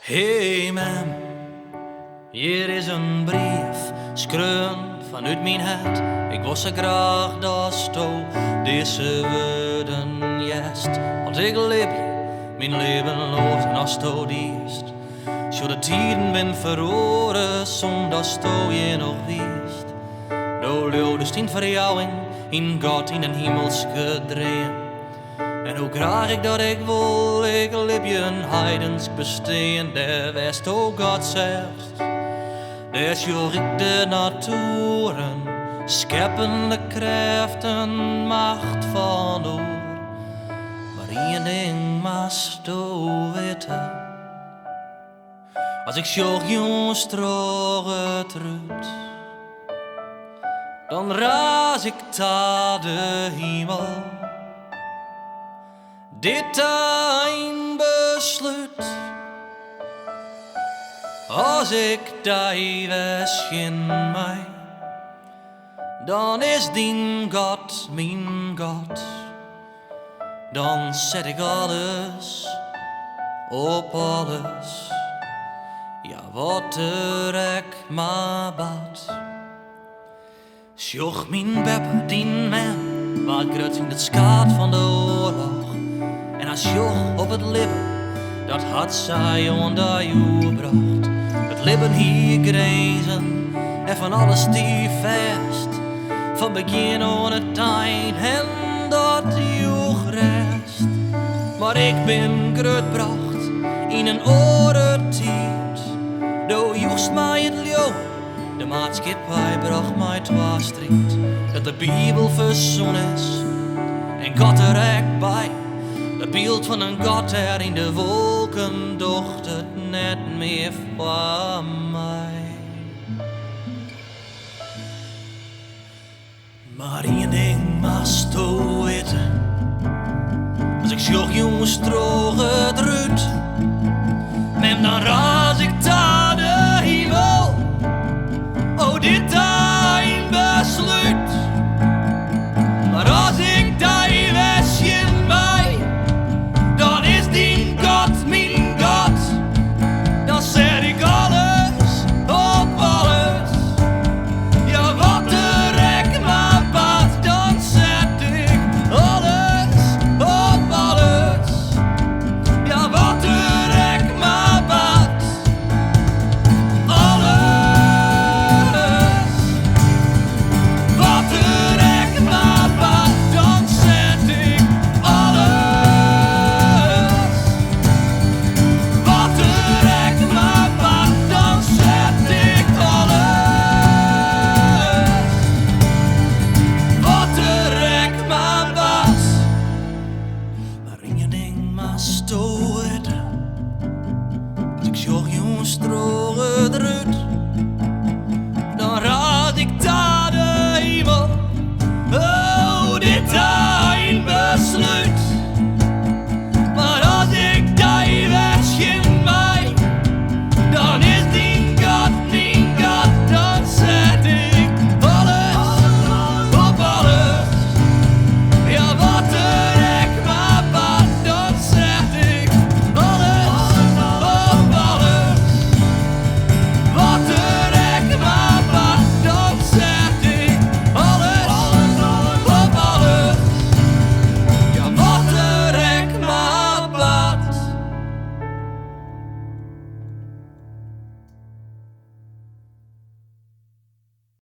Hey man, hier is een brief, skreun vanuit mijn hart. Ik was zo graag dat sto deze woorden jest. Want ik leef mijn leven los en als sto dienst. Zo de tijden ben verloren, zonder sto je nog wist. Do leeuwde in verjouwing, in God in een hemelse dream. En hoe graag ik dat ik wil, ik leef je een heidensk bestaan. Der west, oh God zegt, der sjoeg ik de naturen, scheppende krachten, macht van oor. Maar één ding mast du weten, als ik sjoeg jongens droge trut, dan raas ik ta de hemel. Dit een besluit, als ik die was in mij, dan is die God mijn God. Dan zet ik alles op alles, ja wat er ik maar bad. Sjoch mijn beppe, die man, wat grut in het skaat van de oorlog. En als joch op het lippen, dat had zij onder jou bracht. Het lippen hier grezen en van alles die vast. Van begin aan het eind en dat joch rest. Maar ik ben grootbracht in een oorentijd. Do jochst mij het leeuw, de maatschappij bracht mij twaarstrijd. Dat de Bijbel verzoen is en God er echt bij. Het beeld van een God er in de wolken docht het net meer van mij. Maar één ding mast du weten, als ik sjoch jongens droog het rut, mem dan raas ik ta de hemel. Oh, dit een besluit, maar als ik die was in mij, dan is die God mijn God. Dan zet ik alles op alles, ja wat de rek maar bad. Dan zet ik alles op alles, ja wat de rek maar bad. Alles, wat de rek maar bad. Dan zet ik alles, wat de rek maar bad. Dan zet ik alles, wat de rek maar bad. Maar één ding mast du weten, als ik sjoch jongens droge drut,